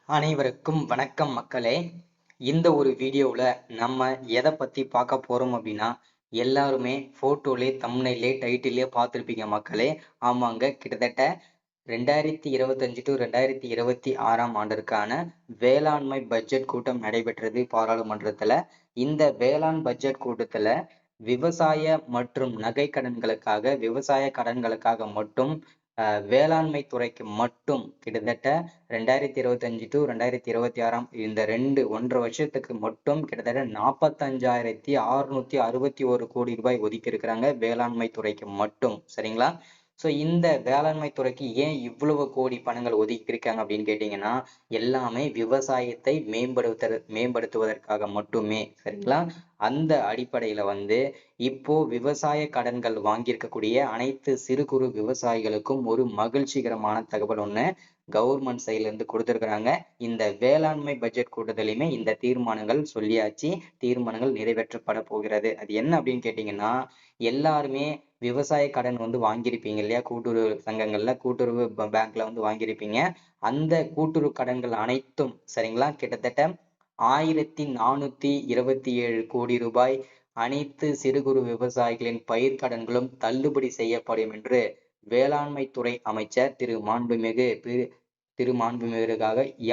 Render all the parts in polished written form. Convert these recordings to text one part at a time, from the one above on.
அனைவருக்கும் வணக்கம் மக்களே. இந்த ஒரு வீடியோவில் நம்ம எதை பற்றி பார்க்க போகிறோம் அப்படின்னா, எல்லாருமே ஃபோட்டோலே தம்ப்நெயிலே டைட்டிலே பார்த்துருப்பீங்க மக்களே. ஆமாங்க, கிட்டத்தட்ட 2025 டு 2026 ஆண்டிற்கான வேளாண்மை பட்ஜெட் கூட்டம் நடைபெற்றது பாராளுமன்றத்தில். இந்த வேளாண் பட்ஜெட் கூட்டத்தில் விவசாய மற்றும் நகை கடன்களுக்காக விவசாய கடன்களுக்காக மட்டும் வேளாண்மை துறைக்கு மட்டும் கிட்டத்தட்ட 2025 டு 2026 இந்த 1.5 வருஷத்துக்கு மட்டும் கிட்டத்தட்ட 45,661 கோடி ரூபாய் ஒதுக்கி இருக்கிறாங்க வேளாண்மை துறைக்கு மட்டும். சரிங்களா? ஸோ இந்த வேளாண்மை துறைக்கு ஏன் இவ்வளவு கோடி பணங்கள் ஒதுக்கி இருக்காங்க அப்படின்னு கேட்டீங்கன்னா, எல்லாமே விவசாயத்தை மேம்படுத்துவதற்காக மட்டுமே. சரிங்களா? அந்த அடிப்படையில இப்போ விவசாய கடன்கள் வாங்கியிருக்கக்கூடிய அனைத்து சிறு குறு விவசாயிகளுக்கும் ஒரு மகிழ்ச்சிகரமான தகவல் ஒண்ணு கவர்மெண்ட் சைட்ல இருந்து கொடுத்திருக்கிறாங்க. இந்த வேளாண்மை பட்ஜெட் கூட்டத்திலையுமே இந்த தீர்மானங்கள் சொல்லியாச்சு. தீர்மானங்கள் நிறைவேற்றப்பட போகிறது. அது என்ன அப்படின்னு கேட்டீங்கன்னா, எல்லாருமே விவசாய கடன் வாங்கியிருப்பீங்க இல்லையா? கூட்டுறவு சங்கங்கள்ல, கூட்டுறவு பேங்க்ல வாங்கியிருப்பீங்க. அந்த கூட்டுறவு கடன்கள் அனைத்தும் சரிங்களா, கிட்டத்தட்ட 1427 கோடி ரூபாய் அனைத்து சிறு குறு விவசாயிகளின் பயிர் கடன்களும் தள்ளுபடி செய்யப்படும் என்று வேளாண்மை துறை அமைச்சர் திருமாண்புமிகு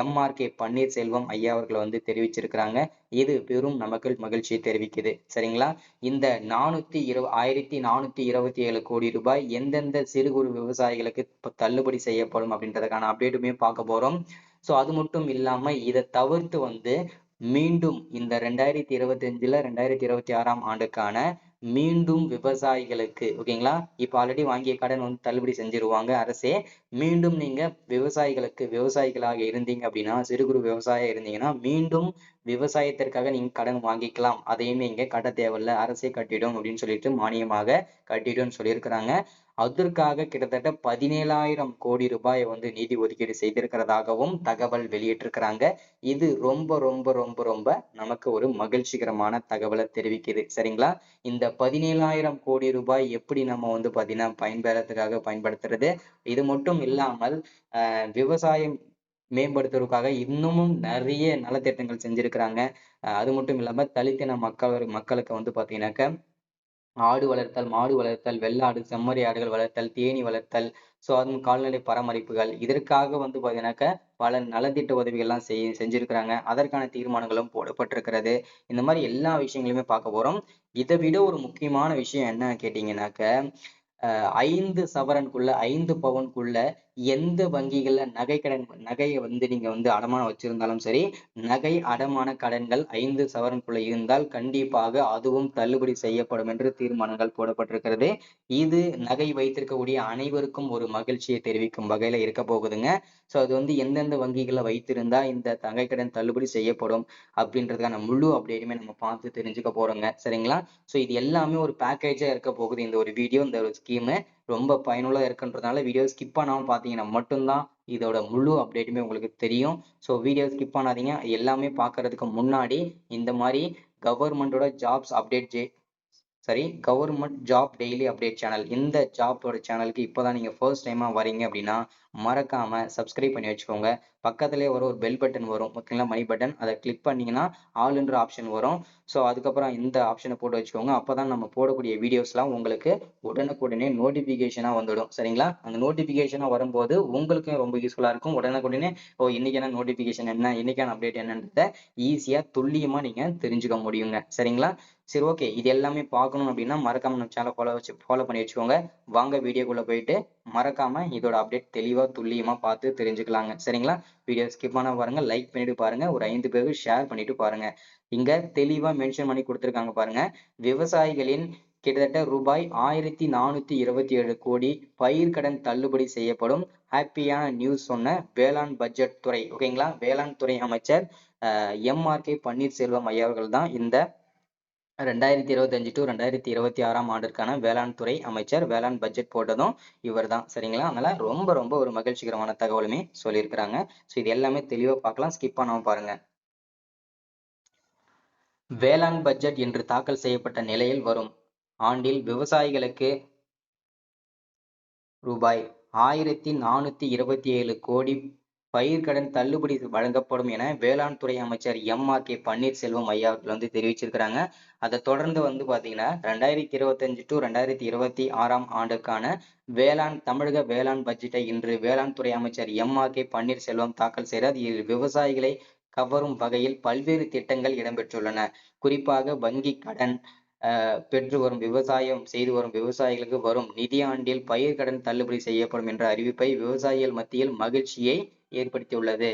எம்.ஆர்.கே. பன்னீர்செல்வம் ஐயா அவர்கள் தெரிவிச்சிருக்கிறாங்க. இது பெரும் நமக்கு மகிழ்ச்சியை தெரிவிக்குது. சரிங்களா? இந்த 1427 கோடி ரூபாய் எந்தெந்த சிறு குறு விவசாயிகளுக்கு தள்ளுபடி செய்யப்படும் அப்படின்றதுக்கான அப்டேட்டுமே பார்க்க போறோம். ஸோ அது மட்டும் இல்லாம இதை தவிர்த்து மீண்டும் இந்த 2025ல 2026 ஆண்டுக்கான மீண்டும் விவசாயிகளுக்கு ஓகேங்களா, இப்ப ஆல்ரெடி வாங்கிய கடன் தள்ளுபடி செஞ்சிருவாங்க அரசே. மீண்டும் நீங்க விவசாயிகளாக இருந்தீங்க அப்படின்னா, சிறு குறு விவசாயம் இருந்தீங்கன்னா மீண்டும் விவசாயத்திற்காக நீங்க கடன் வாங்கிக்கலாம். அதையுமே இங்க கட்ட தேவையில்ல, அரசே கட்டிடும் அப்படின்னு சொல்லிட்டு மானியமாக கட்டிடும்னு சொல்லியிருக்கிறாங்க. அதற்காக கிட்டத்தட்ட 17,000 கோடி ரூபாய் நிதி ஒதுக்கீடு செய்திருக்கிறதாகவும் தகவல் வெளியிட்டிருக்கிறாங்க. இது ரொம்ப ரொம்ப ரொம்ப ரொம்ப நமக்கு ஒரு மகிழ்ச்சிகரமான தகவலை தெரிவிக்குது. சரிங்களா? இந்த 17,000 கோடி ரூபாய் எப்படி நம்ம பாத்தீங்கன்னா பயன்படுத்துறது. இது மட்டும் இல்லாமல் விவசாயம் மேம்படுத்துவதற்காக இன்னமும் நிறைய நலத்திட்டங்கள் செஞ்சிருக்கிறாங்க. அது மட்டும் இல்லாம தலித்தின மக்களுக்கு பாத்தீங்கன்னாக்க ஆடு வளர்த்தல், மாடு வளர்த்தல், வெள்ளாடு, செம்மறி ஆடுகள் வளர்த்தல், தேனீ வளர்த்தல், ஸோ அதுவும் கால்நடை பராமரிப்புகள், இதற்காக பாத்தீங்கன்னாக்க பல நலத்திட்ட உதவிகள்லாம் செஞ்சிருக்கிறாங்க. அதற்கான தீர்மானங்களும் போடப்பட்டிருக்கிறது. இந்த மாதிரி எல்லா விஷயங்களுமே பார்க்க போறோம். இதை விட ஒரு முக்கியமான விஷயம் என்ன கேட்டீங்கன்னாக்க, 5 சவரனுக்குள்ள 5 பவுனுக்குள்ள எந்த வங்கிகள்ல நகையை நீங்க அடமானம் வச்சிருந்தாலும் சரி, நகை அடமான கடன்கள் 5 சவரனுக்குள்ள இருந்தால் கண்டிப்பாக அதுவும் தள்ளுபடி செய்யப்படும் என்று தீர்மானங்கள் போடப்பட்டிருக்கிறது. இது நகை வைத்திருக்கக்கூடிய அனைவருக்கும் ஒரு மகிழ்ச்சியை தெரிவிக்கும் வகையில இருக்க போகுதுங்க. ஸோ அது எந்தெந்த வங்கிகளை வைத்திருந்தா இந்த நகை கடன் தள்ளுபடி செய்யப்படும் அப்படின்றதுக்கான முழு அப்டேட்டுமே நம்ம பார்த்து தெரிஞ்சுக்க போறோங்க. சரிங்களா? ஸோ இது எல்லாமே ஒரு பேக்கேஜா இருக்க போகுது. இந்த ஒரு வீடியோ, இந்த ஒரு ஸ்கீமு ரொம்ப பயனுள்ளதா இருக்குன்றதுனால வீடியோ ஸ்கிப் பண்ணாம பார்த்தீங்கன்னா மட்டும்தான் இதோட முழு அப்டேட்டுமே உங்களுக்கு தெரியும். ஸோ வீடியோ ஸ்கிப் பண்ணாதீங்க. எல்லாமே பார்க்கறதுக்கு முன்னாடி இந்த மாதிரி கவர்மெண்டோட government job daily update channel, இந்த ஜாப்போட சேனலுக்கு இப்போதான் நீங்க ஃபர்ஸ்ட் டைமா வரீங்க அப்படின்னா மறக்காம சப்ஸ்கிரைப் பண்ணி வச்சுக்கோங்க. பக்கத்திலேயே ஒரு பெல் பட்டன் வரும் ஓகேங்களா, மணி பட்டன். அதை கிளிக் பண்ணீங்கன்னா ஆல்ன்ற ஆப்ஷன் வரும். ஸோ அதுக்கப்புறம் இந்த ஆப்ஷனை போட்டு வச்சுக்கோங்க. அப்பதான் நம்ம போடக்கூடிய வீடியோஸ்லாம் உங்களுக்கு உடனுக்குடனே நோட்டிபிகேஷனா வந்துடும். சரிங்களா? அந்த நோட்டிபிகேஷனா வரும்போது உங்களுக்கு ரொம்ப யூஸ்ஃபுல்லா இருக்கும். உடனுக்குடனே இன்னைக்கான நோட்டிபிகேஷன் என்ன, இன்னைக்கான அப்டேட் என்னன்றத ஈஸியா துல்லியமா நீங்க தெரிஞ்சுக்க முடியுங்க. சரிங்களா? சரி, ஓகே. இது எல்லாமே பார்க்கணும் அப்படின்னா மறக்காம நம்ம சேனல் ஃபாலோ பண்ணி வச்சுக்கோங்க. வாங்க வீடியோக்குள்ள போயிட்டு மறக்காம இதோட அப்டேட் தெளிவா துல்லியமா பார்த்து தெரிஞ்சுக்கலாங்க. சரிங்களா? வீடியோ ஸ்கிப் பண்ண பாருங்க, லைக் பண்ணிட்டு பாருங்க, ஒரு 5 பேருக்கு ஷேர் பண்ணிட்டு பாருங்க. இங்க தெளிவா மென்ஷன் பண்ணி கொடுத்திருக்காங்க பாருங்க. விவசாயிகளின் கிட்டத்தட்ட ரூபாய் 1427 கோடி பயிர்க்கடன் தள்ளுபடி செய்யப்படும். ஹாப்பியான நியூஸ் சொன்ன வேளாண் பட்ஜெட் துறை ஓகேங்களா, வேளாண் துறை அமைச்சர் எம்.ஆர்.கே. பன்னீர்செல்வம் ஐயா அவர்கள் தான் இந்த 2025 டு 2026 ஆண்டிற்கான வேளாண் துறை அமைச்சர். வேளாண் பட்ஜெட் போட்டதும் இவர் தான். சரிங்களா? அதனால ரொம்ப ரொம்ப ஒரு மகிழ்ச்சிகரமான தகவலுமே சொல்லியிருக்கிறாங்க. ஸோ இது எல்லாமே தெளிவா பார்க்கலாம், ஸ்கிப் பண்ணாம பாருங்க. வேளாண் பட்ஜெட் என்று தாக்கல் செய்யப்பட்ட நிலையில் வரும் ஆண்டில் விவசாயிகளுக்கு ரூபாய் 1427 கோடி பயிர்க்கடன் தள்ளுபடி வழங்கப்படும் என வேளாண் துறை அமைச்சர் எம்.ஆர்.கே. பன்னீர்செல்வம் ஐயா அவர்கள் தெரிவிச்சிருக்கிறாங்க. அதை தொடர்ந்து பாத்தீங்கன்னா 2025 to 2026 ஆண்டுக்கான தமிழக வேளாண் பட்ஜெட்டை இன்று வேளாண் துறை அமைச்சர் எம்.ஆர்.கே. பன்னீர்செல்வம் தாக்கல் செய்தார். இதில் விவசாயிகளை கவரும் வகையில் பல்வேறு திட்டங்கள் இடம்பெற்றுள்ளன. குறிப்பாக வங்கி கடன் பெற்று வரும் விவசாயம் செய்து வரும் விவசாயிகளுக்கு வரும் நிதியாண்டில் பயிர்க்கடன் தள்ளுபடி செய்யப்படும் என்ற அறிவிப்பை விவசாயிகள் மத்தியில் மகிழ்ச்சியை ஏற்படுத்தியுள்ளது.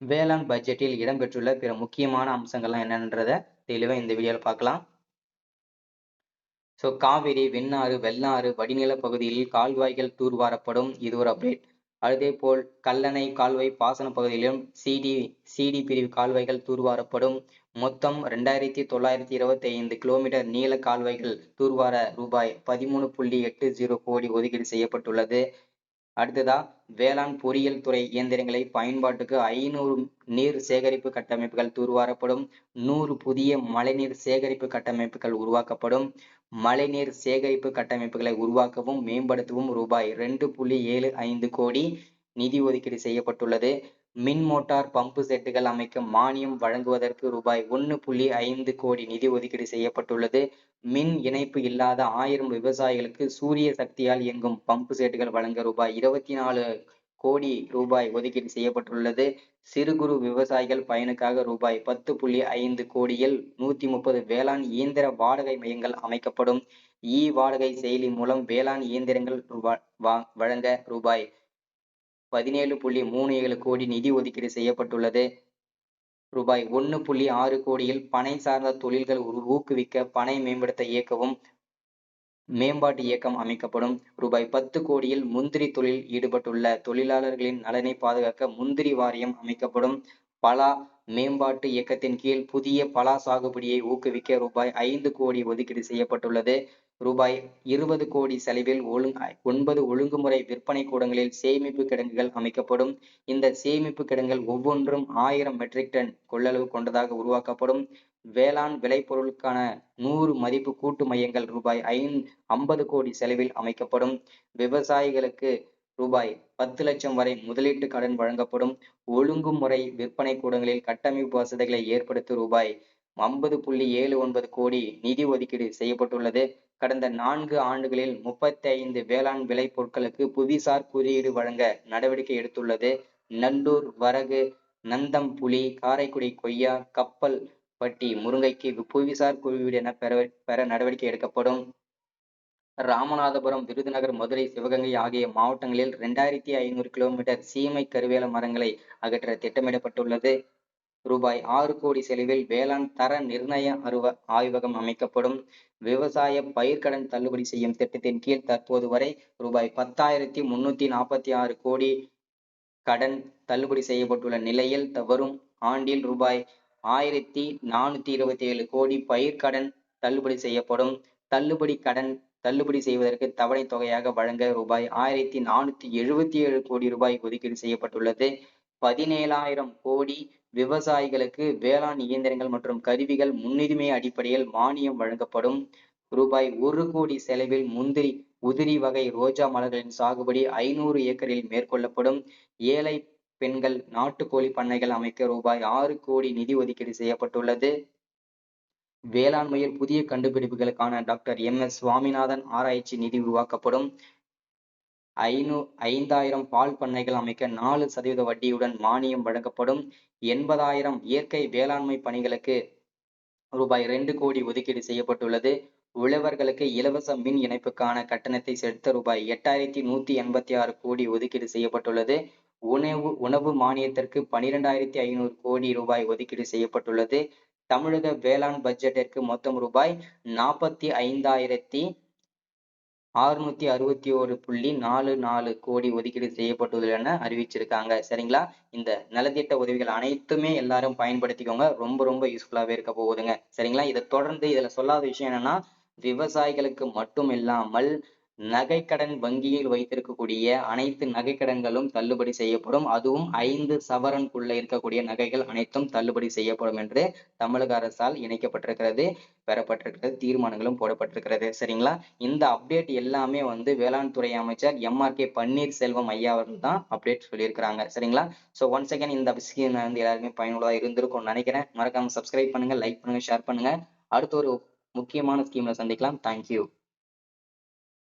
வேளாண் பட்ஜெட்டில் இடம்பெற்றுள்ள பிற முக்கியமான அம்சங்கள்லாம் என்னன்றத தெளிவா இந்த வீடியோல பார்க்கலாம். காவிரி, வெண்ணாறு, வெள்ளாறு வடிநில பகுதியில் கால்வாய்கள் தூர்வாரப்படும். இது ஒரு அப்டேட். அதே போல் கல்லணை கால்வாய் பாசன பகுதியிலும் சிடி பிரிவு கால்வாய்கள் தூர்வாரப்படும். மொத்தம் 2925 கிலோமீட்டர் நீள கால்வாய்கள் தூர்வார ரூபாய் 13.80 கோடி ஒதுக்கீடு செய்யப்பட்டுள்ளது. அடுத்ததா வேளாண் பொறியியல் துறை இயந்திரங்களை பயன்பாட்டுக்கு 500 நீர் சேகரிப்பு கட்டமைப்புகள் தூர்வாரப்படும். 100 புதிய மழைநீர் சேகரிப்பு கட்டமைப்புகள் உருவாக்கப்படும். மழைநீர் சேகரிப்பு கட்டமைப்புகளை உருவாக்கவும் மேம்படுத்தவும் ரூபாய் 2.75 கோடி நிதி ஒதுக்கீடு செய்யப்பட்டுள்ளது. மின் மோட்டார் பம்பு செட்டுகள் அமைக்க மானியம் வழங்குவதற்கு ரூபாய் 1.5 கோடி நிதி ஒதுக்கீடு செய்யப்பட்டுள்ளது. மின் இணைப்பு இல்லாத 1000 விவசாயிகளுக்கு சூரிய சக்தியால் இயங்கும் பம்பு செட்டுகள் வழங்க ரூபாய் 24 கோடி ரூபாய் ஒதுக்கீடு செய்யப்பட்டுள்ளது. சிறு குறு விவசாயிகள் பயனுக்காக ரூபாய் 10.5 கோடியில் 130 வேளாண் இயந்திர வாடகை மையங்கள் அமைக்கப்படும். வாடகை செயலி மூலம் வேளாண் இயந்திரங்கள் வழங்க ரூபாய் 17.37 கோடி நிதி ஒதுக்கீடு செய்யப்பட்டுள்ளது. ரூபாய் 1.6 கோடியில் பனை சார்ந்த தொழில்கள் ஊக்குவிக்க பனை மேம்பாட்டு இயக்கம் அமைக்கப்படும். ரூபாய் 10 கோடியில் முந்திரி தொழில் ஈடுபட்டுள்ள தொழிலாளர்களின் நலனை பாதுகாக்க முந்திரி வாரியம் அமைக்கப்படும். பலா மேம்பாட்டு இயக்கத்தின் கீழ் புதிய பலா சாகுபடியை ஊக்குவிக்க ரூபாய் 5 கோடி ஒதுக்கீடு செய்யப்பட்டுள்ளது. ரூபாய் 20 கோடி செலவில் 9 ஒழுங்குமுறை விற்பனை கூடங்களில் சேமிப்பு கிடங்குகள் அமைக்கப்படும். இந்த சேமிப்பு கிடங்குகள் ஒவ்வொன்றும் 1000 மெட்ரிக் டன் கொள்ளளவு கொண்டதாக உருவாக்கப்படும். வேளாண் விளைபொருளுக்கான 100 மதிப்பு கூட்டு மையங்கள் ரூபாய் 50 கோடி செலவில் அமைக்கப்படும். விவசாயிகளுக்கு ரூபாய் 10 லட்சம் வரை முதலீட்டு கடன் வழங்கப்படும். ஒழுங்குமுறை விற்பனை கூடங்களில் கட்டமைப்பு வசதிகளை ஏற்படுத்த ரூபாய் 50.79 கோடி நிதி ஒதுக்கீடு செய்யப்பட்டுள்ளது. கடந்த 4 ஆண்டுகளில் 35 வேளாண் விளை பொருட்களுக்கு புவிசார் குறியீடு வழங்க நடவடிக்கை எடுத்துள்ளது. நல்லூர் வரகு, நந்தம் புலி, காரைக்குடி கொய்யா, கப்பல் பட்டி முருங்கைக்கு புவிசார் குறியீடு என பெற நடவடிக்கை எடுக்கப்படும். ராமநாதபுரம், விருதுநகர், மதுரை, சிவகங்கை ஆகிய மாவட்டங்களில் 2500 கிலோமீட்டர் சீமை கருவேல மரங்களை அகற்ற திட்டமிடப்பட்டுள்ளது. ரூபாய் 6 கோடி செலவில் வேளாண் தர நிர்ணய ஆய்வகம் அமைக்கப்படும். விவசாய பயிர்க்கடன் தள்ளுபடி செய்யும் திட்டத்தின் கீழ் தற்போது வரை ரூபாய் 10,346 கோடி கடன் தள்ளுபடி செய்யப்பட்டுள்ள நிலையில் வரும் ஆண்டில் ரூபாய் 1,427 கோடி பயிர்க்கடன் தள்ளுபடி செய்யப்படும். தள்ளுபடி செய்வதற்கு தவணை தொகையாக வழங்க ரூபாய் 1,477 கோடி ரூபாய் ஒதுக்கீடு செய்யப்பட்டுள்ளது. 17,000 கோடி விவசாயிகளுக்கு வேளாண் இயந்திரங்கள் மற்றும் கருவிகள் முன்னுரிமை அடிப்படையில் மானியம் வழங்கப்படும். ரூபாய் 1 கோடி செலவில் உதிரி வகை ரோஜா மலர்களின் சாகுபடி 500 ஏக்கரில் மேற்கொள்ளப்படும். ஏழை பெண்கள் நாட்டுக்கோழி பண்ணைகள் அமைக்க ரூபாய் 6 கோடி நிதி ஒதுக்கீடு செய்யப்பட்டுள்ளது. வேளாண்மையில் புதிய கண்டுபிடிப்புகளுக்கான டாக்டர் எம்.எஸ். சுவாமிநாதன் ஆராய்ச்சி நிதி உருவாக்கப்படும். 5,000 பால் பண்ணைகள் அமைக்க 4% வட்டியுடன் மானியம் வழங்கப்படும். 80,000 இயற்கை வேளாண்மை பணிகளுக்கு ரூபாய் 2 கோடி ஒதுக்கீடு செய்யப்பட்டுள்ளது. உழவர்களுக்கு இலவச மின் இணைப்புக்கான கட்டணத்தை செலுத்த ரூபாய் 8,186 கோடி ஒதுக்கீடு செய்யப்பட்டுள்ளது. உணவு மானியத்திற்கு 12,500 கோடி ரூபாய் ஒதுக்கீடு செய்யப்பட்டுள்ளது. தமிழக வேளாண் பட்ஜெட்டிற்கு மொத்தம் ரூபாய் 45,661.44 கோடி ஒதுக்கீடு செய்யப்பட்டுள்ளது என அறிவிச்சிருக்காங்க. சரிங்களா? இந்த நலத்திட்ட உதவிகள் அனைத்துமே எல்லாரும் பயன்படுத்திக்கோங்க. ரொம்ப யூஸ்ஃபுல்லாவே இருக்க போகுதுங்க. சரிங்களா? இதை தொடர்ந்து இதுல சொல்லாத விஷயம் என்னன்னா, விவசாயிகளுக்கு மட்டும் இல்லாமல் நகைக்கடன் வங்கியில் வைத்திருக்கக்கூடிய அனைத்து நகைக்கடன்களும் தள்ளுபடி செய்யப்படும். அதுவும் 5 சவரனுக்குள்ள இருக்கக்கூடிய நகைகள் அனைத்தும் தள்ளுபடி செய்யப்படும் என்று தமிழக அரசால் இணைக்கப்பட்டிருக்கிறது, பெறப்பட்டிருக்கிறது, தீர்மானங்களும் போடப்பட்டிருக்கிறது. சரிங்களா? இந்த அப்டேட் எல்லாமே வந்து வேளாண் துறை அமைச்சர் MRK பன்னீர்செல்வம் ஐயா அவர்கள் தான் அப்டேட் சொல்லியிருக்கிறாங்க. சரிங்களா? ஸோ ஒன்ஸ் அகைன் இந்த விஷயம் வந்து எல்லாருமே பயனுள்ளதா இருந்திருக்கும்னு நினைக்கிறேன். மறக்காம சப்ஸ்கிரைப் பண்ணுங்க, லைக் பண்ணுங்க, ஷேர் பண்ணுங்க. அடுத்த ஒரு முக்கியமான ஸ்கீம்ல சந்திக்கலாம். தேங்க்யூ.